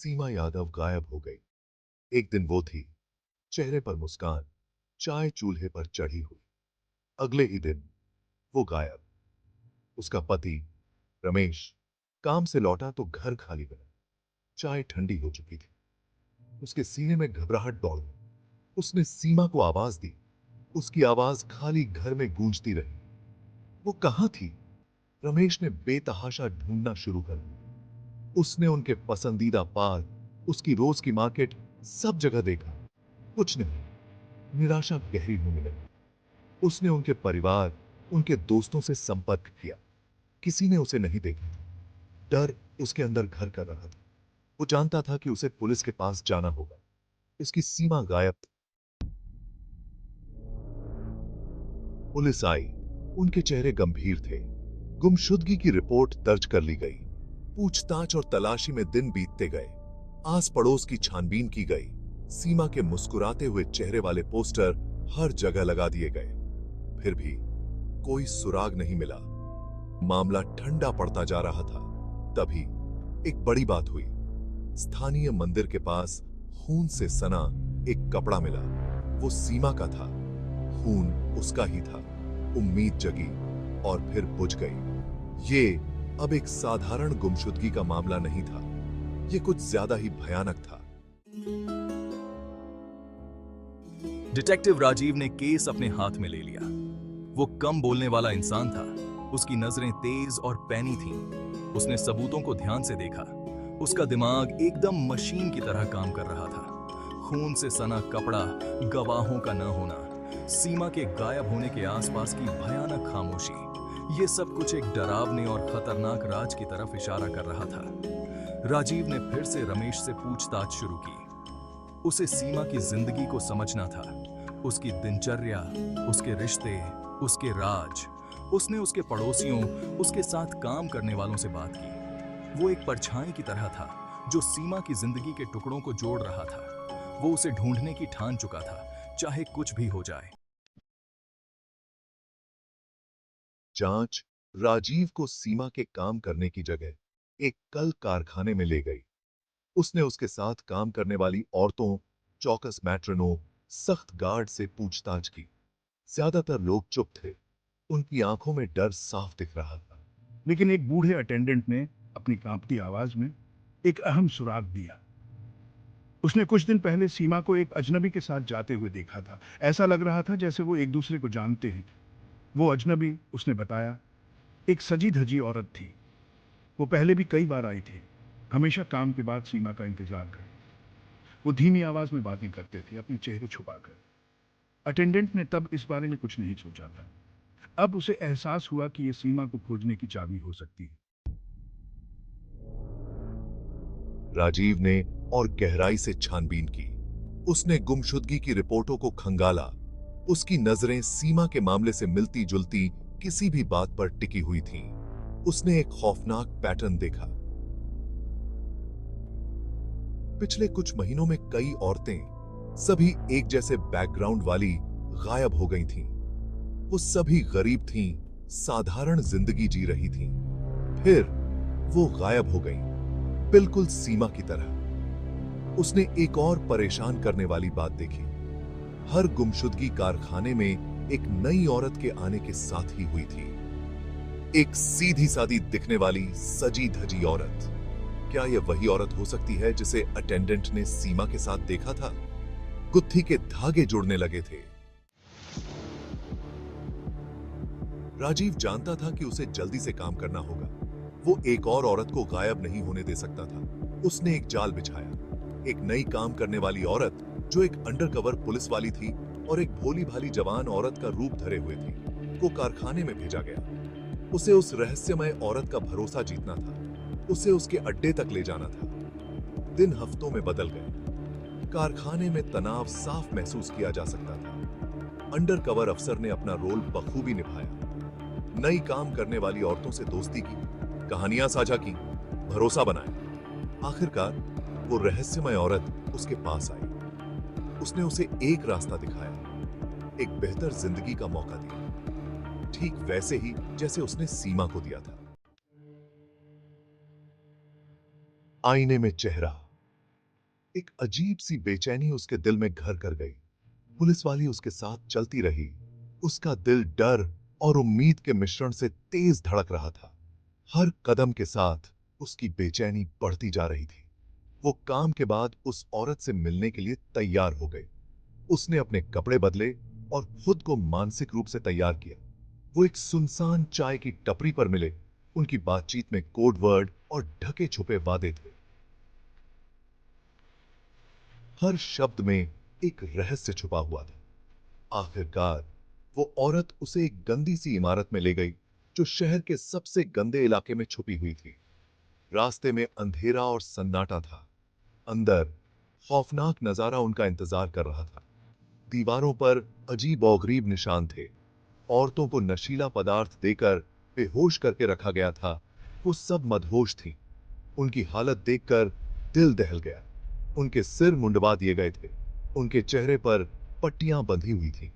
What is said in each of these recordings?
सीमा यादव गायब हो गई। एक दिन वो थी, चेहरे पर मुस्कान, चाय चूल्हे पर चढ़ी हुई। अगले ही दिन वो गायब। उसका पति रमेश काम से लौटा तो घर खाली मिला। चाय ठंडी हो चुकी थी। उसके सीने में घबराहट दौड़ गई। उसने सीमा को आवाज दी। उसकी आवाज खाली घर में गूंजती रही। वो कहां थी? रमेश ने बेतहाशा ढूंढना शुरू कर दिया। उसने उनके पसंदीदा पार्क, उसकी रोज की मार्केट, सब जगह देखा। कुछ नहीं। निराशा गहरी होने लगी। उसने उनके परिवार, उनके दोस्तों से संपर्क किया। किसी ने उसे नहीं देखा। डर उसके अंदर घर कर रहा था। वो जानता था कि उसे पुलिस के पास जाना होगा। इसकी सीमा गायब थी। पुलिस आई। उनके चेहरे गंभीर थे। गुमशुदगी की रिपोर्ट दर्ज कर ली गई। पूछताछ और तलाशी में दिन बीतते गए। आस पड़ोस की छानबीन की गई। सीमा के मुस्कुराते हुए चेहरे वाले पोस्टर हर जगह लगा दिए गए। फिर भी कोई सुराग नहीं मिला। मामला ठंडा पड़ता जा रहा था। तभी एक बड़ी बात हुई। स्थानीय मंदिर के पास खून से सना एक कपड़ा मिला। वो सीमा का था। खून उसका ही था। उम्मीद जगी और फिर बुझ गई। ये अब एक साधारण गुमशुदगी का मामला नहीं था। ये कुछ ज्यादा ही भयानक था। डिटेक्टिव राजीव ने केस अपने हाथ में ले लिया। वो कम बोलने वाला इंसान था। उसकी नजरें तेज और पैनी थीं। उसने सबूतों को ध्यान से देखा। उसका दिमाग एकदम मशीन की तरह काम कर रहा था। खून से सना कपड़ा, गवाहों का न होना, सीमा के गायब होने के आसपास की भयानक खामोशी, ये सब कुछ एक डरावने और खतरनाक राज की तरफ इशारा कर रहा था। राजीव ने फिर से रमेश से पूछताछ शुरू की। उसे सीमा की जिंदगी को समझना था। उसकी दिनचर्या, उसके रिश्ते, उसके राज। उसने उसके पड़ोसियों, उसके साथ काम करने वालों से बात की। वो एक परछाई की तरह था जो सीमा की जिंदगी के टुकड़ों को जोड़ रहा था। वो उसे ढूंढने की ठान चुका था, चाहे कुछ भी हो जाए। जांच राजीव को सीमा के काम करने की जगह एक कल कारखाने में ले गई। उसने उसके साथ काम करने वाली औरतों, चौकस मैट्रनों, सख्त गार्ड से पूछताछ की। ज्यादातर लोग चुप थे। उनकी आंखों में डर साफ दिख रहा था। लेकिन एक बूढ़े अटेंडेंट ने अपनी कांपती आवाज में एक अहम सुराग दिया। उसने कुछ दिन पहले सीमा को एक अजनबी के साथ जाते हुए देखा था। ऐसा लग रहा था जैसे वो एक दूसरे को जानते हैं। वो अजनबी, उसने बताया, एक सजी धजी औरत थी। वो पहले भी कई बार आई थी, हमेशा काम के बाद सीमा का इंतजार कर। वो धीमी आवाज में बातें करते थे, अपने चेहरे छुपाकर। अटेंडेंट ने तब इस बारे में कुछ नहीं सोचा था। अब उसे एहसास हुआ कि ये सीमा को खोजने की चाबी हो सकती है। राजीव ने और गहराई से छानबीन की। उसने गुमशुदगी की रिपोर्टों को खंगाला। उसकी नजरें सीमा के मामले से मिलती जुलती किसी भी बात पर टिकी हुई थीं। उसने एक खौफनाक पैटर्न देखा। पिछले कुछ महीनों में कई औरतें, सभी एक जैसे बैकग्राउंड वाली, गायब हो गई थीं। वो सभी गरीब थीं, साधारण जिंदगी जी रही थीं। फिर वो गायब हो गईं, बिल्कुल सीमा की तरह। उसने एक और परेशान करने वाली बात देखी। हर गुमशुदगी कारखाने में एक नई औरत के आने के साथ ही हुई थी। एक सीधी सादी दिखने वाली सजी धजी औरत। क्या यह वही औरत हो सकती है जिसे अटेंडेंट ने सीमा के साथ देखा था? गुत्थी के धागे जुड़ने लगे थे। राजीव जानता था कि उसे जल्दी से काम करना होगा। वो एक और औरत को गायब नहीं होने दे सकता था। उसने एक जाल बिछाया। एक नई काम करने वाली औरत जो एक अंडरकवर पुलिस वाली थी और एक भोली भाली जवान औरत का रूप धरे हुए थी, को कारखाने में भेजा गया। उसे उस रहस्यमय औरत का भरोसा जीतना था। उसे उसके अड्डे तक ले जाना था। दिन हफ्तों में बदल गए। कारखाने में तनाव साफ महसूस किया जा सकता था। अंडरकवर अफसर ने अपना रोल बखूबी निभाया। नई काम करने वाली औरतों से दोस्ती की, कहानियां साझा की, भरोसा बनाया। आखिरकार वो रहस्यमय औरत उसके पास आई। उसने उसे एक रास्ता दिखाया, एक बेहतर जिंदगी का मौका दिया, ठीक वैसे ही जैसे उसने सीमा को दिया था। आईने में चेहरा, एक अजीब सी बेचैनी उसके दिल में घर कर गई। पुलिस वाली उसके साथ चलती रही। उसका दिल डर और उम्मीद के मिश्रण से तेज धड़क रहा था। हर कदम के साथ उसकी बेचैनी बढ़ती जा रही थी। वो काम के बाद उस औरत से मिलने के लिए तैयार हो गई। उसने अपने कपड़े बदले और खुद को मानसिक रूप से तैयार किया। वो एक सुनसान चाय की टपरी पर मिले। उनकी बातचीत में कोड वर्ड और ढके छुपे वादे थे। हर शब्द में एक रहस्य छुपा हुआ था। आखिरकार वो औरत उसे एक गंदी सी इमारत में ले गई जो शहर के सबसे गंदे इलाके में छुपी हुई थी। रास्ते में अंधेरा और सन्नाटा था। अंदर खौफनाक नजारा उनका इंतजार कर रहा था। दीवारों पर अजीब और गरीब निशान थे। औरतों को नशीला पदार्थ देकर बेहोश करके रखा गया था। वो सब मदहोश थीं। उनकी हालत देखकर दिल दहल गया। उनके सिर मुंडवा दिए गए थे। उनके चेहरे पर पट्टियां बंधी हुई थीं।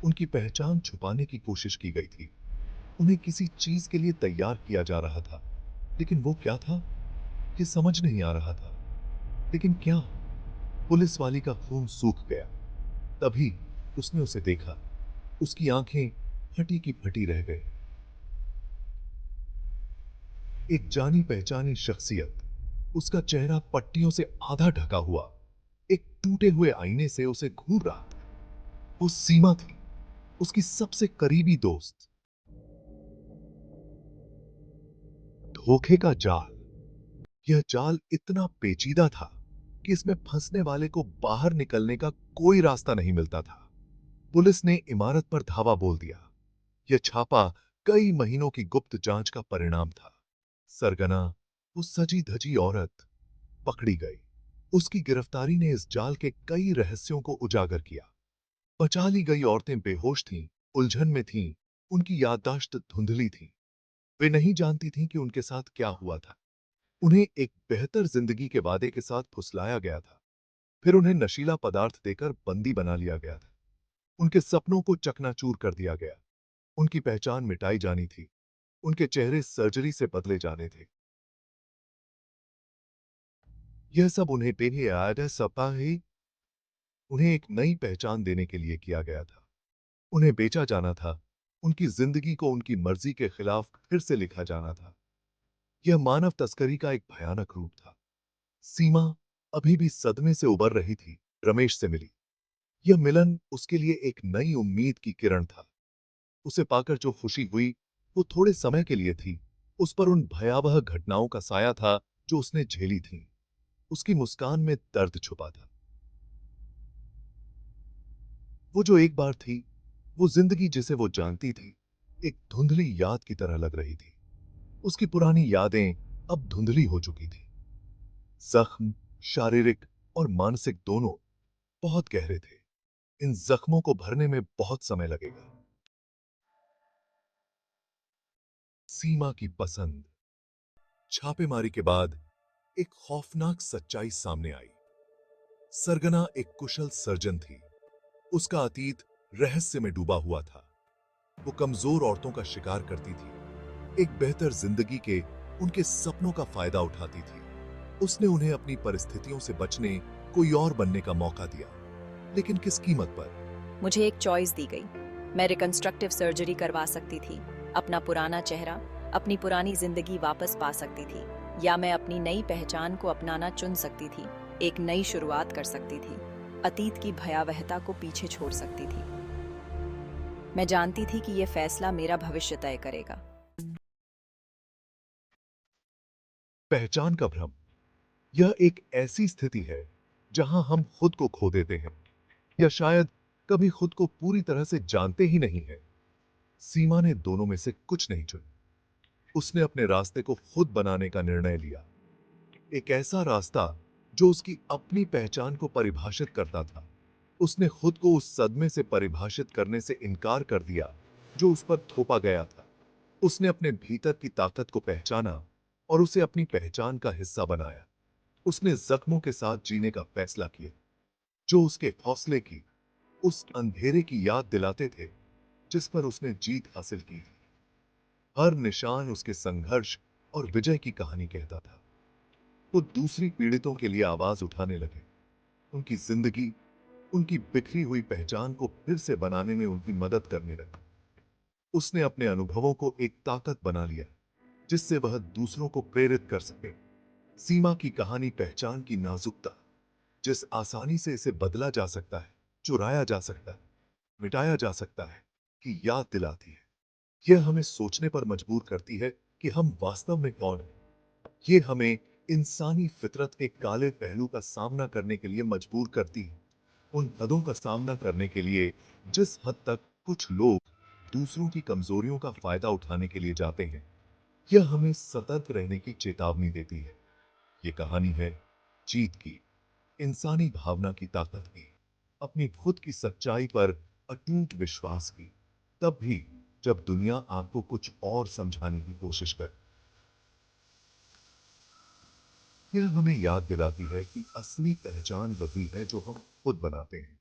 उनकी पहचान छुपाने की कोशिश की गई थी। उन्हें किसी चीज के लिए तैयार किया जा रहा था, लेकिन वो क्या था ये समझ नहीं आ रहा था। लेकिन क्या? पुलिस वाली का खून सूख गया। तभी उसने उसे देखा। उसकी आंखें फटी की फटी रह गई। एक जानी पहचानी शख्सियत, उसका चेहरा पट्टियों से आधा ढका हुआ, एक टूटे हुए आईने से उसे घूर रहा था। वो सीमा थी, उसकी सबसे करीबी दोस्त। धोखे का जाल। यह जाल इतना पेचीदा था कि इसमें फंसने वाले को बाहर निकलने का कोई रास्ता नहीं मिलता था। पुलिस ने इमारत पर धावा बोल दिया। यह छापा कई महीनों की गुप्त जांच का परिणाम था। सरगना, वो सजी धजी औरत, पकड़ी गई। उसकी गिरफ्तारी ने इस जाल के कई रहस्यों को उजागर किया। बचा ली गई औरतें बेहोश थीं, उलझन में थीं, उनकी याददाश्त धुंधली थी। वे नहीं जानती थीं कि उनके साथ क्या हुआ था। उन्हें एक बेहतर जिंदगी के वादे के साथ फुसलाया गया था। फिर उन्हें नशीला पदार्थ देकर बंदी बना लिया गया था। उनके सपनों को चकनाचूर कर दिया गया। उनकी पहचान मिटाई जानी थी। उनके चेहरे सर्जरी से बदले जाने थे। यह सब उन्हें पेरियाड सपाही उन्हें एक नई पहचान देने के लिए किया गया था। उन्हें बेचा जाना था। उनकी जिंदगी को उनकी मर्जी के खिलाफ फिर से लिखा जाना था। यह मानव तस्करी का एक भयानक रूप था। सीमा अभी भी सदमे से उबर रही थी। रमेश से मिली। यह मिलन उसके लिए एक नई उम्मीद की किरण था। उसे पाकर जो खुशी हुई वो थोड़े समय के लिए थी। उस पर उन भयावह घटनाओं का साया था जो उसने झेली थी। उसकी मुस्कान में दर्द छुपा था। वो जो एक बार थी, वो जिंदगी जिसे वो जानती थी, एक धुंधली याद की तरह लग रही थी। उसकी पुरानी यादें अब धुंधली हो चुकी थी। जख्म, शारीरिक और मानसिक दोनों, बहुत गहरे थे। इन जख्मों को भरने में बहुत समय लगेगा। सीमा की पसंद। छापेमारी के बाद एक खौफनाक सच्चाई सामने आई। सरगना एक कुशल सर्जन थी। उसका अतीत रहस्य में डूबा हुआ था। वो कमजोर औरतों का शिकार करती थी। एक बेहतर जिंदगी के उनके सपनों का फायदा उठाती थी। उसने उन्हें अपनी परिस्थितियों से बचने, कोई और बनने का मौका दिया, लेकिन किस कीमत पर? मुझे एक चॉइस दी गई। मैं रिकंस्ट्रक्टिव सर्जरी करवा सकती थी, अपना पुराना चेहरा, अपनी पुरानी जिंदगी वापस पा सकती थी, या मैं अपनी नई पहचान को अपनाना चुन सकती थी, एक नई शुरुआत कर सकती थी, अतीत की भयावहता को पीछे छोड़ सकती थी। मैं जानती थी कि यह फैसला मेरा भविष्य तय करेगा। पहचान का भ्रम। यह एक ऐसी स्थिति है जहां हम खुद को खो देते हैं, या शायद कभी खुद को पूरी तरह से जानते ही नहीं हैं। सीमा ने दोनों में से कुछ नहीं चुना। उसने अपने रास्ते को खुद बनाने का निर्णय लिया। एक ऐसा रास्ता जो उसकी अपनी पहचान को परिभाषित करता था। उसने खुद को उस सदमे से परिभाषित करने से इनकार कर दिया जो उस पर थोपा गया था। उसने अपने भीतर की ताकत को पहचाना और उसे अपनी पहचान का हिस्सा बनाया। उसने जख्मों के साथ जीने का फैसला किया जो उसके हौसले की, उस अंधेरे की याद दिलाते थे जिस पर उसने जीत हासिल की थी। हर निशान उसके संघर्ष और विजय की कहानी कहता था। वो दूसरी पीड़ितों के लिए आवाज उठाने लगे। उनकी जिंदगी, उनकी बिखरी हुई पहचान को फिर से बनाने में उनकी मदद करने लगा। उसने अपने अनुभवों को एक ताकत बना लिया जिससे वह दूसरों को प्रेरित कर सके। सीमा की कहानी पहचान की नाजुकता, जिस आसानी से इसे बदला जा सकता है, चुराया जा सकता है, मिटाया जा सकता है, की याद दिलाती है। यह हमें सोचने पर मजबूर करती है कि हम वास्तव में कौन हैं। ये हमें इंसानी फितरत के काले पहलू का सामना करने के लिए मजबूर करती है। उन हदों का सामना करने के लिए जिस हद तक कुछ लोग दूसरों की कमजोरियों का फायदा उठाने के लिए जाते हैं। यह हमें सतर्क रहने की चेतावनी देती है। ये कहानी है जीत की, इंसानी भावना की ताकत की, अपनी खुद की सच्चाई पर अटूट विश्वास की, तब भी जब दुनिया आपको कुछ और समझाने की कोशिश करे। यह हमें याद दिलाती है कि असली पहचान वही है जो हम खुद बनाते हैं।